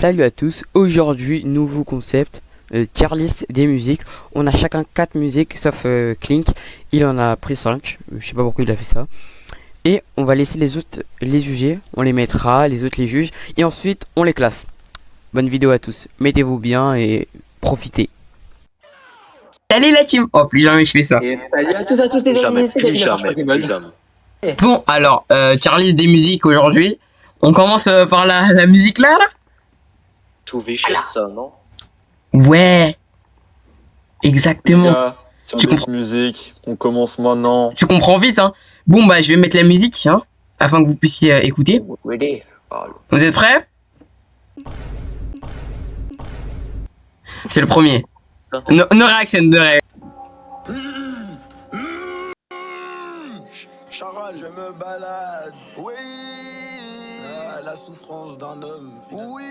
Salut à tous, aujourd'hui nouveau concept, tier list des musiques. On a chacun 4 musiques sauf Clink, il en a pris 5, je sais pas pourquoi il a fait ça. Et on va laisser les autres les juger, on les mettra, les autres les jugent et ensuite on les classe. Bonne vidéo à tous, mettez-vous bien et profitez. Salut la team. Oh plus jamais je fais ça. Et salut à tous les amis, c'est David jamais. Bon alors, tier list des musiques aujourd'hui. On commence par la musique là. Tout vicious ça, non? Ouais, exactement. Sur Tu des comprends. musique, on commence maintenant. Tu comprends vite, hein. Bon, bah, je vais mettre la musique, hein, afin que vous puissiez écouter. Vous êtes prêts? C'est le premier. No reaction, de ré. Charal, je me balade. Oui. La souffrance d'un homme. Oui.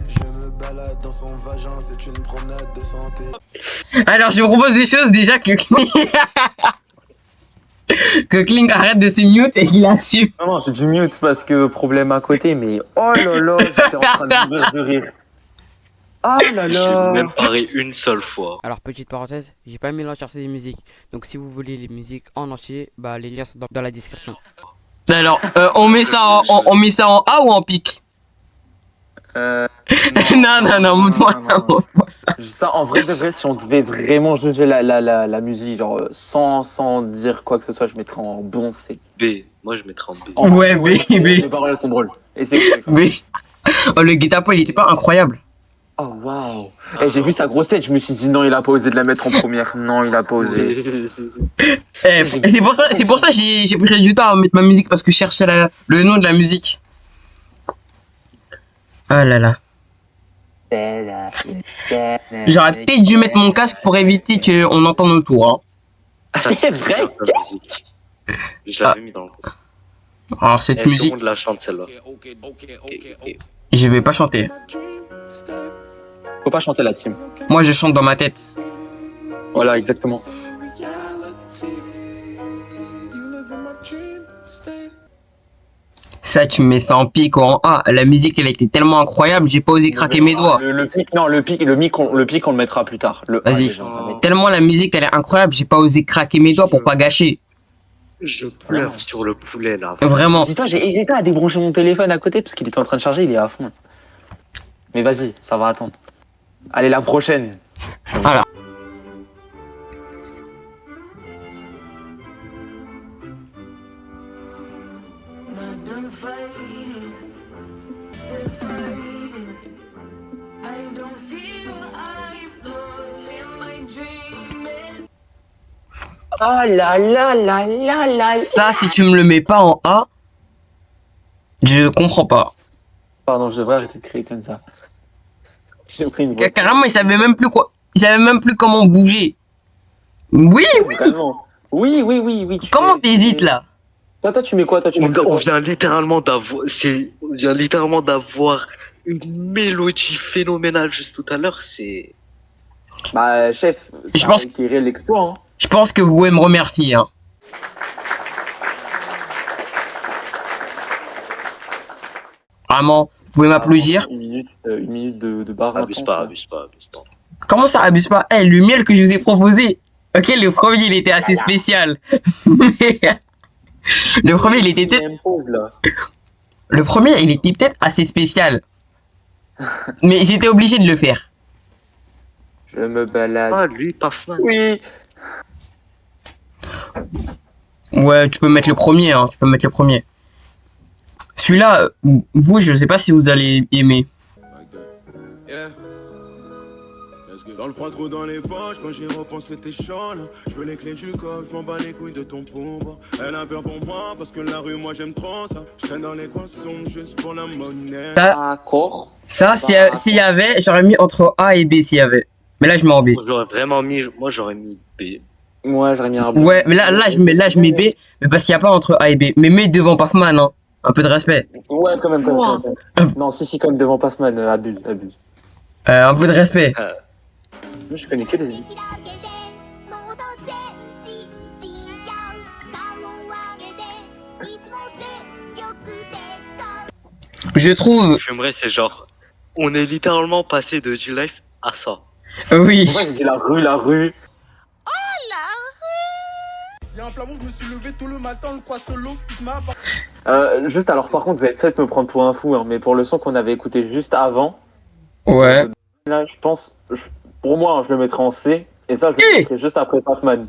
Je me balade dans son vagin, c'est une promenade de santé. Alors, je vous propose des choses déjà que que Kling arrête de se mute et qu'il assume. Non, j'ai du mute parce que problème à côté, mais oh là là, j'étais en train de mourir de rire. Oh là J'ai là. même paré une seule fois. Alors, petite parenthèse, j'ai pas mis l'entièreté des musiques. Donc, si vous voulez les musiques en entier, bah, les liens sont dans la description. Alors, on met ça en A ou en pic? Non, montre-moi ça. Ça, en vrai de vrai, si on devait vraiment juger la musique, genre sans dire quoi que ce soit, je mettrais en bon C. B, moi je mettrais en B. Ouais, B. Les paroles sont drôles. Et c'est B. Oh, le guet-apens, il était pas incroyable. oh waouh. Et j'ai vu sa grossette, je me suis dit non, il a pas osé de la mettre en première. Non, il a pas osé. C'est pour ça que j'ai pris du temps à mettre ma musique parce que je cherchais le nom de la musique. Oh là là. J'aurais peut-être dû mettre mon casque pour éviter qu'on entende autour. Hein. C'est vrai. Je l'avais mis dans le groupe. Alors cette Tout le musique, monde la chante celle-là. je vais pas chanter. Faut pas chanter la team. Moi je chante dans ma tête. Voilà, exactement. Ça tu me mets ça en pic ou en A. La musique elle a été tellement incroyable, j'ai pas osé craquer mes doigts. Le pic, non, le pic, on le mettra plus tard. Vas-y. Déjà, on va mettre- Tellement la musique elle est incroyable, j'ai pas osé craquer mes doigts pour pas gâcher. Je pleure sur le poulet là. Vraiment. Dis-toi, j'ai hésité à débrancher mon téléphone à côté parce qu'il était en train de charger, il est à fond. Mais vas-y, ça va attendre. Allez, la prochaine. Voilà. Oh là là là là là. Ça si tu me le mets pas en A, je comprends pas. Pardon, je devrais arrêter de crier comme ça. J'ai pris une voix. Carrément il savait même plus quoi. Il savait même plus comment bouger. Oui, oui. Vraiment. Oui. Comment t'hésites là? Toi, tu mets quoi? Toi, tu mets On quoi? vient littéralement d'avoir une mélodie phénoménale juste tout à l'heure, c'est... Bah, chef, Je ça pense- a été réel l'exploit, hein. Je pense que vous pouvez me remercier. Hein. Vraiment, vous pouvez m'applaudir. Une minute de barre. Abuse pas. Comment ça, abuse pas? Eh, le miel que je vous ai proposé. Ok, le premier, il était assez spécial. Le premier, il était peut-être... Le premier, il était peut-être assez spécial. Mais j'étais obligé de le faire. Je me balade. Ah, lui, pas fan. Oui. Ouais, tu peux mettre le premier, hein. Tu peux mettre le premier. Celui-là, vous, je sais pas si vous allez aimer. Dans le froid, trop dans les poches, quand j'y repense, c'était chaud. Je veux les clés du coffre, je m'en bats les couilles de ton pauvre. Elle a peur pour moi, parce que la rue, moi j'aime trop ça. Je traîne dans les coins sombres juste pour la monnaie. D'accord. Ça, s'il y avait, j'aurais mis entre A et B s'il y avait. Mais là, je mets en B. Moi j'aurais mis B. Moi, j'aurais mis un Ouais, mais là, je mets B, mais parce qu'il n'y a pas entre A et B. Mais mets devant Pafman, hein. Un peu de respect. Ouais, quand même. Non, si, quand même, devant Passman, abuse. Un peu de respect. Moi, je connais que les élites. Je trouve, Fumeray, c'est genre. On est littéralement passé de G-Life à ça. oui. Pourquoi j'ai dit la rue, la rue? Y'a un plafond, je me suis levé tout le matin, le quoi solo, toute ma. Juste alors, par contre, vous allez peut-être me prendre pour un fou, hein, mais pour le son qu'on avait écouté juste avant, Ouais. là, je pense, pour moi, hein, je le mettrais en C, et ça, je le mettrais juste après Pac-Man.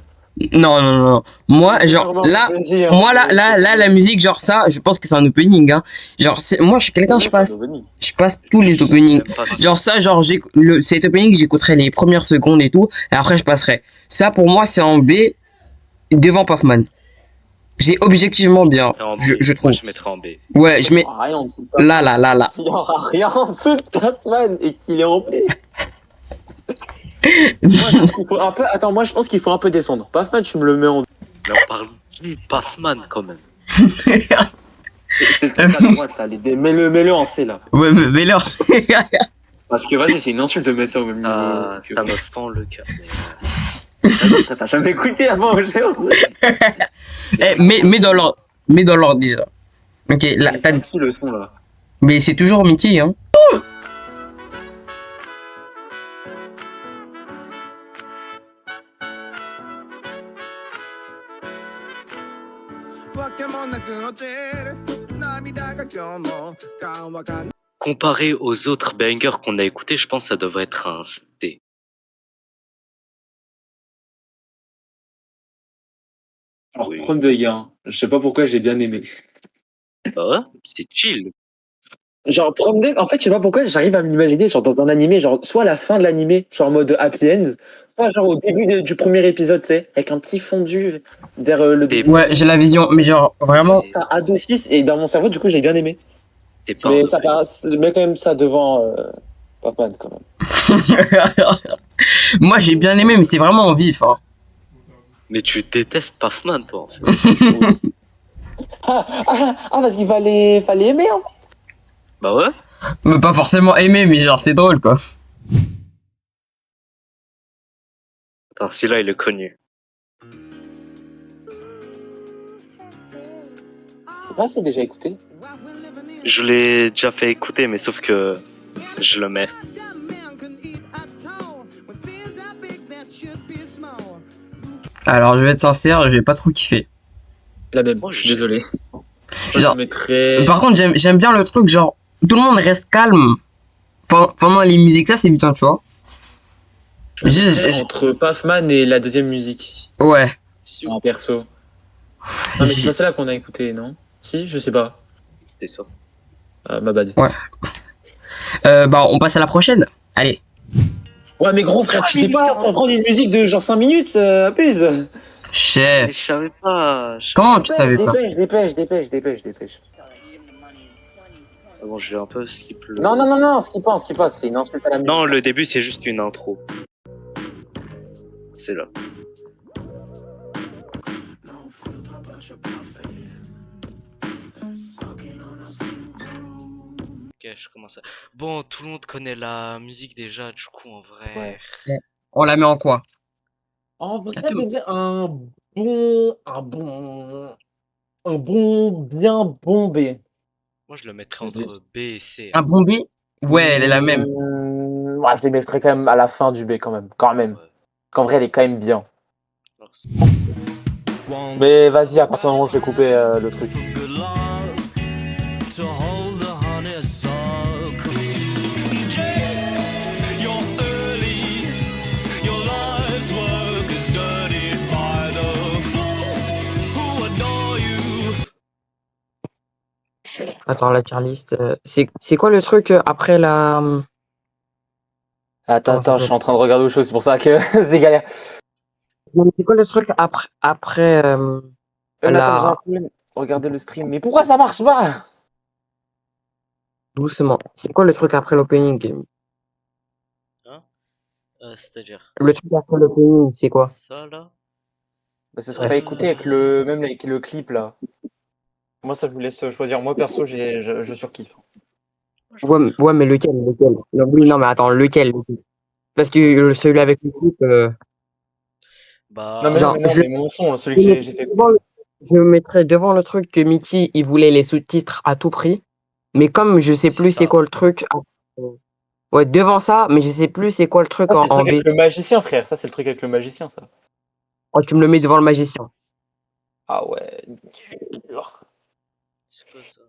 Non, non, non. Moi, genre, là, moi, là, la musique, genre ça, je pense que c'est un opening, hein. Genre, moi, je suis quelqu'un, je passe tous les openings. J'aime pas ça. Genre ça, genre, cet opening, j'écouterai les premières secondes et tout, et après, je passerai. Ça, pour moi, c'est en B, devant Puffman. C'est objectivement bien, En B. je trouve. Moi, je mettrais en B. Ouais, je mets Rien en dessous de là. Il y aura rien en dessous de Pac-Man et qu'il est rempli. Moi, je pense qu'il faut un peu descendre. Pac-Man, tu me le mets en. Mais on parle de Pathman quand même. C'est le truc à droite, là. Mets-le en C, là. Ouais, mais là. Parce que vas-y, c'est une insulte de mettre ça au même niveau. Ça me fend le cœur. Ça t'as jamais écouté avant, aujourd'hui. Mais dans l'ordre. Mais dans l'ordre déjà. Ok, là, C'est qui le son, là? mais c'est toujours Mickey, hein. Comparé aux autres bangers qu'on a écoutés, je pense que ça devrait être un C. Alors, Oui. Prom de Gain, je sais pas pourquoi j'ai bien aimé. Bah ouais, c'est chill. Genre, Prom de, en fait, je sais pas pourquoi j'arrive à m'imaginer, genre, dans un animé, genre, soit à la fin de l'animé, genre en mode happy end, soit genre au début du premier épisode, tu sais, avec un petit fondu vers le début. Ouais, j'ai la vision, mais genre, vraiment. Ça adoucisse, et dans mon cerveau, du coup, j'ai bien aimé. T'es pas Mais un ça banger. passe, mais quand même ça devant Pac-Man, quand même. Moi, j'ai bien aimé, mais c'est vraiment en vif, hein. Mais tu détestes Pathman, toi, en fait. Parce qu'il fallait aimer, en fait. Bah ouais. Mais pas forcément aimé, mais genre, c'est drôle, quoi. Attends, celui-là, il est connu. T'as pas fait déjà écouter? Je l'ai déjà fait écouter, mais sauf que je le mets. Alors, je vais être sincère, j'ai pas trop kiffé. La même, Moi, je suis désolé. Genre, je mettrais... Par contre, j'aime bien le truc, genre, tout le monde reste calme pendant les musiques, ça, c'est bien, tu vois. entre Pac-Man et la deuxième musique. Ouais. En perso. Non, mais c'est pas celle-là qu'on a écouté, non? Si, je sais pas. C'est ça. Ma bad. Ouais. Bah, on passe à la prochaine. Allez. Ouais, mais gros frère, tu sais pas, on prend une musique de genre 5 minutes, abuse. Mais Chef. je savais pas. Comment tu savais pas? Dépêche. Ah bon, je vais un peu skip le... Non, ce qui passe, c'est une insulte à la musique. Non, le début, c'est juste une intro. C'est là. Ok, je commence à... Bon, tout le monde connaît la musique déjà, du coup, en vrai... Ouais. On la met en quoi? En vrai, Attends. je vais dire bien bon B. Moi, je le mettrais entre B et C. Un bon B? Ouais, elle est la même. Ouais, je les mettrais quand même à la fin du B quand même. Ouais. Qu'en vrai, elle est quand même bien. Alors, c'est- Mais vas-y, à partir du moment où je vais couper le truc. Attends, la tier list. C'est quoi le truc après la. Attends, je suis en train de regarder autre chose, c'est pour ça que c'est galère. Non, mais c'est quoi le truc après Mais attends, j'ai la. un problème. Regardez le stream. Mais pourquoi ça marche pas? Doucement. C'est quoi le truc après l'opening? c'est-à-dire... Le truc après l'opening, c'est quoi? Ça, là... C'est ce que t'as écouté avec même avec le clip là. Moi, ça je vous laisse choisir. Moi, perso, je surkiffe. Ouais, mais lequel? Non, oui, non, mais attends, lequel? Parce que celui avec le clip. Bah... Non, mais, Genre, mais mon son, celui que j'ai fait. Je mettrais devant le truc que Mickey, il voulait les sous-titres à tout prix. Mais comme je sais C'est plus c'est ça. quoi le truc. Ouais, devant ça, mais je sais plus c'est quoi le truc Ça, c'est le en truc B. avec le magicien, frère. Ça, c'est le truc avec le magicien, ça. Oh, tu me le mets devant le magicien. Ah ouais. Dur. C'est quoi ça?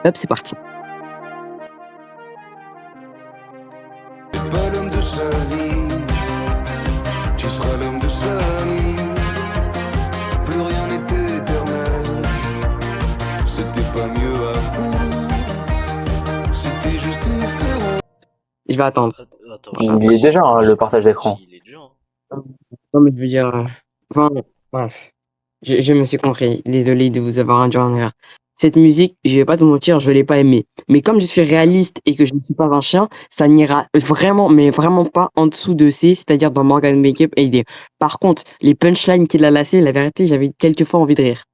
Hop, c'est parti. Pas l'homme de sa vie, tu seras l'homme de sa nuit. Plus rien n'était éternel, c'était pas mieux avant, c'était juste différent. Je vais attendre. Attends, Il y est déjà, hein, le partage d'écran. Il est déjà. Non, mais je veux dire. Enfin, bref. Je me suis compris. Désolé de vous avoir induit en erreur. Cette musique, je vais pas te mentir, je l'ai pas aimée. Mais comme je suis réaliste et que je ne suis pas un chien, ça n'ira vraiment, mais vraiment pas en dessous de C, c'est-à-dire dans Morgan Makeup et ID. Par contre, les punchlines qu'il a lâchées, la vérité, j'avais quelques fois envie de rire.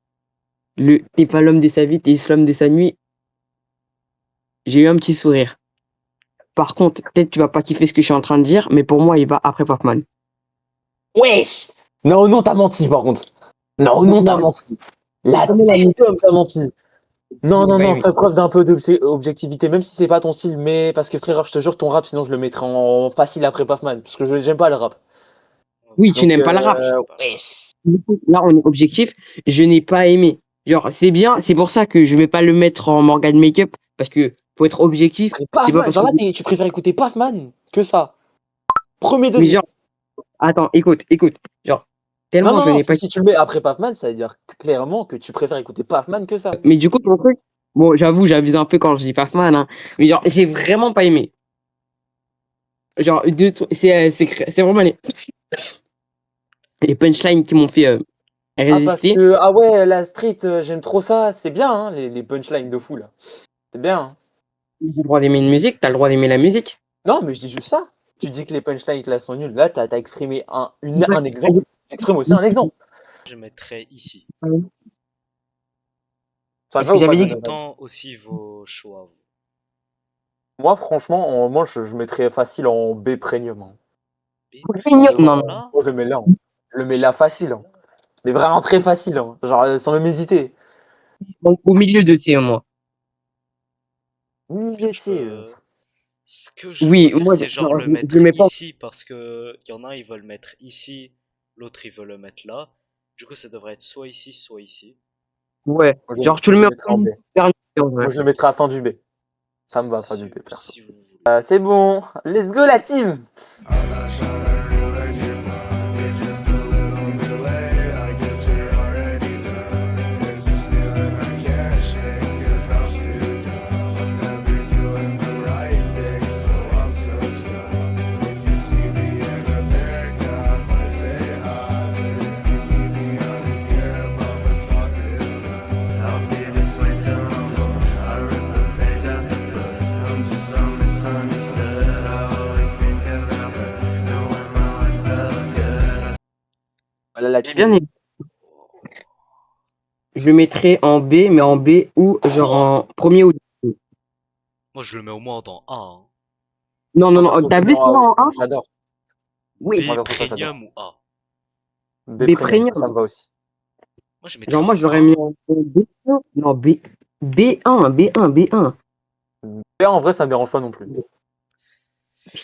T'es pas l'homme de sa vie, t'es l'homme de sa nuit. J'ai eu un petit sourire. Par contre, peut-être tu vas pas kiffer ce que je suis en train de dire, mais pour moi, il va après Pac-Man. Wesh! Non, non, t'as menti, par contre. Non, non, t'as menti. La Tom, t'as menti. Non, non, Bah non, oui. fais preuve d'un peu d'objectivité, même si c'est pas ton style, mais parce que frère, je te jure, ton rap, sinon je le mettrais en facile après Puffman, parce que j'aime pas le rap. Oui, tu Donc, n'aimes pas le rap. wesh. Là, on est objectif. Je n'ai pas aimé. Genre, c'est bien, c'est pour ça que je vais pas le mettre en Morgan Makeup, parce que faut être objectif. C'est pas Puffman, parce genre que. là, tu préfères écouter Puffman que ça. Premier Mais degré. genre, attends, écoute. Genre, Non, tellement non, je non, n'ai pas. si tu le mets après Puffman, ça veut dire clairement que tu préfères écouter Puffman que ça. Mais du coup, ton truc, bon, j'avoue, j'abuse un peu quand je dis Pafman, hein. Mais genre, j'ai vraiment pas aimé. Genre, c'est vraiment les punchlines qui m'ont fait Ah, parce résister. que, ah ouais, la street, j'aime trop ça, c'est bien, hein, les punchlines de fou, là. C'est bien, hein. J'ai le droit d'aimer une musique, t'as le droit d'aimer la musique. Non, mais je dis juste ça. Tu dis que les punchlines là sont nuls. Là, t'as exprimé un exemple. J'exprime aussi un exemple. Je mettrai ici. Ça te Parce va que ou pas, j'avais dit que Jonathan? J'attends aussi vos choix, vous. Moi, franchement, moi, je mettrais facile en B premium, hein. En non, devant. non. Là, Moi, je le mets là, hein. Je le mets là facile, hein. Mais vraiment très facile, hein. Genre, sans même hésiter. Donc, au milieu de ces moi. est-ce que Milieu tu C. peux. Ce que je Oui, préfère, moi, c'est genre genre, le je mettre le mets pas. ici parce que y en a, ils veulent le mettre ici, l'autre, il veut le mettre là. Du coup, ça devrait être soit ici, soit ici. Ouais. Moi, Genre, tu je le le mets mettrais en B. en vrai. Moi, je le mettrais à fin du B. Ça me va, fin du Si, B, perso. si vous voulez. C'est bon. Let's go, la team. Voilà la J'ai bien team. aimé. Je le mettrais en B, mais en B ou genre en premier ou deux. Moi, je le mets au moins dans A, hein. Non, non, Moi, non. perso, je T'as le mets vu ça en A en aussi, hein, 1? j'adore. Oui. Moi, B perso, ça, j'adore. premium ou A? B B premium, ça premium. me va aussi. Moi, je Genre, mettrais moi, en je l'aurais mis A. en B1. Non, B1, B1, B1. B en vrai, ça me dérange pas non plus.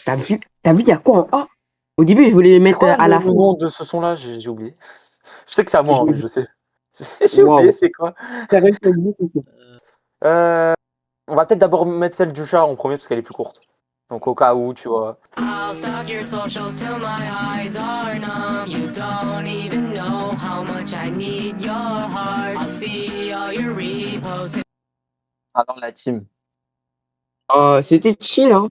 T'as vu, il y a quoi en A? Au début, je voulais les C'est mettre quoi à la fin. le nom de ce son-là? J'ai oublié. Je sais que c'est à moi, hein, mais je sais. J'ai oublié, Waouh. c'est quoi? Sérieux, t'as oublié, c'est quoi? Euh, on va peut-être d'abord mettre celle du chat en premier parce qu'elle est plus courte. Donc au cas où, tu vois. I'll stalk your socials till my eyes are numb. You don't even know how much I need your heart. I'll see all your reposts. Alors la team. C'était chill, hein.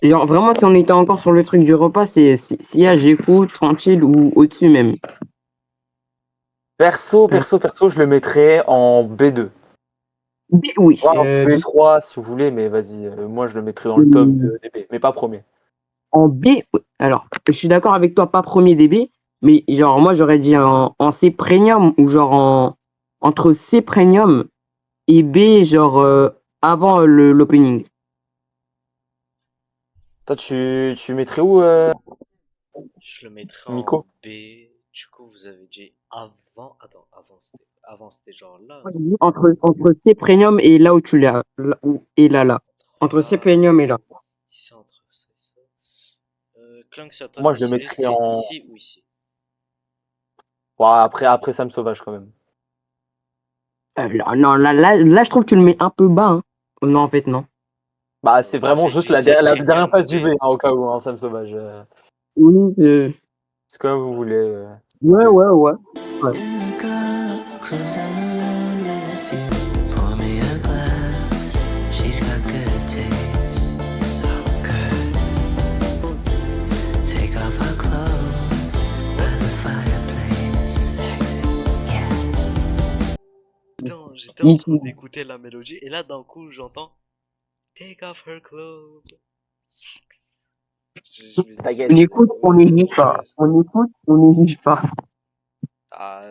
Genre, vraiment, si on était encore sur le truc du repas, s'il y a j'écoute, tranquille ou au-dessus même. Perso, je le mettrais en B2. Oui. Voire en B3 si vous voulez, mais vas-y, moi je le mettrais dans le top des B, mais pas premier. En B, oui. Alors, je suis d'accord avec toi, pas premier DB, mais genre, moi, j'aurais dit en C premium ou genre entre C premium et B, genre avant l'opening. Toi, tu mettrais où, Je le mettrais en Miko? B. Du coup, vous avez dit avant. Attends, avant c'était. avant c'était genre là. Entre C Premium et là où tu l'as. Et là. Entre C Premium et là. Si c'est entre ça et ça. Clank Shotgun Moi, je le ici, mettrais c'est en. ici ou ici? Ouais, après Sam Sauvage quand même. Non, là, je trouve que tu le mets un peu bas. Hein. Non, en fait, non. Bah, c'est Ça vraiment fait juste du la C dernière Premium phase du B. B, hein, au cas où, hein, Sam Sauvage. Oui, C'est comme vous voulez. ouais. In the car, cruising around with you. Pour me a glass, she's got good taste, so good. Take off her clothes by the fireplace. Sexy, yeah. J'étais en train d'écouter la mélodie et là d'un coup j'entends Take off her clothes. Sex. Je me dis, T'inquiète. On écoute, on ne juge pas. On écoute, on ne juge pas. Ah,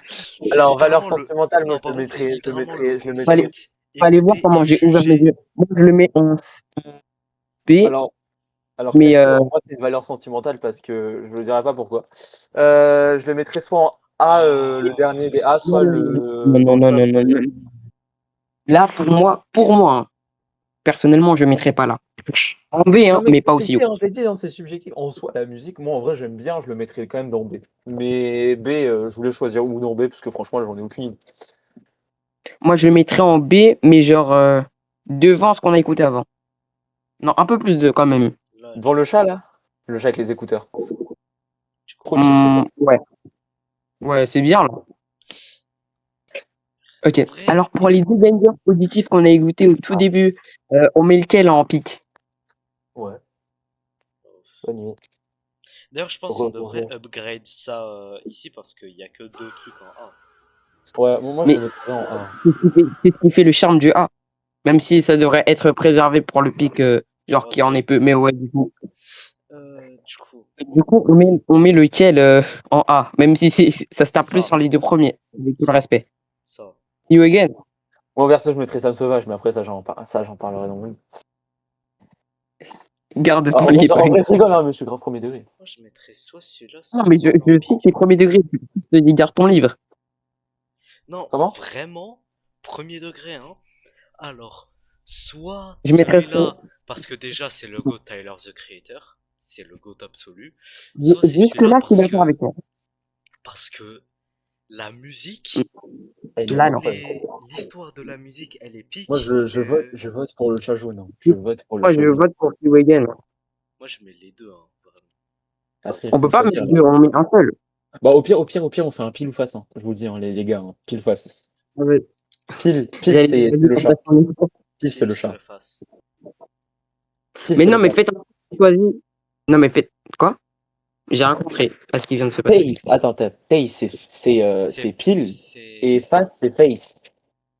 c'est Alors, valeur littéralement le. sentimentale, moi, Non, je le par contre, c'est mettrais, littéralement le je le Fallait, mettrais. concept. fallait voir Écouter comment et j'ai ouvert mes juger. yeux. Moi, je le mets en B, Alors mais perso, moi, c'est une valeur sentimentale parce que je ne dirai pas pourquoi. Je le mettrais soit en A, le dernier des A, soit dans le top. non. Là, pour moi, hein, personnellement, je ne mettrais pas là. En B, hein, Non, mais pas je aussi haut. l'ai dit, hein, c'est subjectif. En soi, la musique, moi, en vrai, j'aime bien, je le mettrais quand même dans B. Mais B, je voulais choisir ou dans B parce que franchement, là, j'en ai aucune idée. Moi, je le mettrais en B, mais genre devant ce qu'on a écouté avant. Non, un peu plus de quand même. Là, Devant le chat, là? Le chat avec les écouteurs. tu Trop chill ce son. Ouais. Ouais, c'est bien là. Ok. En vrai, Alors pour les deux bangers positifs qu'on a écoutés au tout début, on met lequel en pic? Ouais. Bonne nuit. d'ailleurs, je pense qu'on devrait upgrade ça ici parce qu'il n'y a que deux trucs en A. Ouais, moi, je Mais le mettrais en A. c'est ce qui fait le charme du A. Même si ça devrait être préservé pour le pic, genre qui en est peu. Mais ouais, du coup. Du coup, on met lequel en A, même si ça se tape plus Ça. sur les deux premiers, avec tout le respect. Ça. You again. Moi, perso, je mettrais Sam Sauvage, mais après, ça, j'en parlerai dans le livre. Garde Ah, ton en livre. vrai, je rigole, hein, mais je suis grave premier degré. Moi, je mettrais soit celui-là, soit Non, mais je sais que c'est premier degré. Je te dis, garde ton livre. Non, Comment? vraiment, premier degré, hein. Alors, soit Je mettrais celui-là, parce que déjà, c'est le GOAT Tyler, the Creator. C'est le GOAT absolu. Soit c'est Jusque celui-là là, je suis d'accord avec toi. parce que la musique, Là, non. l'histoire de la musique, elle est épique. Moi, je vote pour le chat jaune. Hein. Je vote pour le Moi, chat je jaune. vote pour You again. Moi, je mets les deux, hein, vraiment. Après, On peut pas mettre deux, on met un seul. Bah, au pire, on fait un pile ou face. Hein. Je vous le dis, hein, les gars, hein, pile face. Ouais. Pile, c'est le chat. Pile, c'est le chat. Mais non, mais faites un choisi. Non, mais faites quoi? J'ai rien compris à ce qui vient de se passer. Attends, Face, c'est pile et face, c'est face.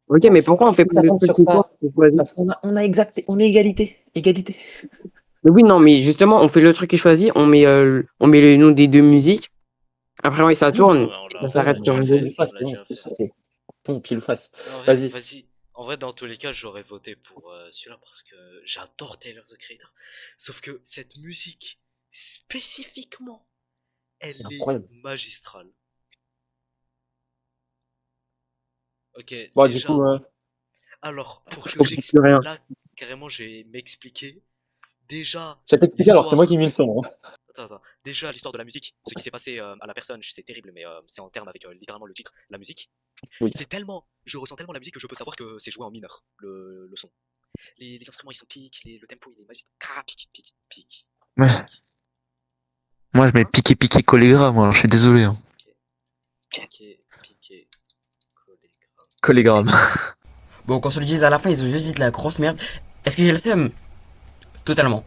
Ok, mais pourquoi on fait pas s'attend de sur trucs ça qui choisit? Parce qu'on a on est égalité. Mais oui, non, mais justement, on fait le truc qui choisit, on met le nom des deux musiques. Après, oui, ça tourne. Ça s'arrête sur une Pile face, c'est bon, c'est bon, pile face. Vas-y. Vas-y. En vrai, dans tous les cas, j'aurais voté pour celui-là parce que j'adore Tyler the Creator. Sauf que cette musique, spécifiquement, elle est magistrale. Ok, bon, déjà. du coup, alors, pour je que comprends j'explique, plus rien. là, carrément, je vais m'expliquer. Déjà. je vais t'expliquer, alors c'est moi qui ai mis le son. Hein. Attends. Déjà, l'histoire de la musique, ce qui s'est passé à la personne, c'est terrible, mais c'est en termes avec littéralement le titre, la musique. Oui. Je ressens tellement la musique que je peux savoir que c'est joué en mineur, le son. Les instruments, ils sont piques, le tempo, il est magique. Pique. Ouais. Moi, je mets piqué, collégramme, alors je suis désolé. Hein. Piqué, Collégramme. Bon, qu'on se le dise à la fin, ils ont juste dit de la grosse merde. Est-ce que j'ai le seum? Totalement.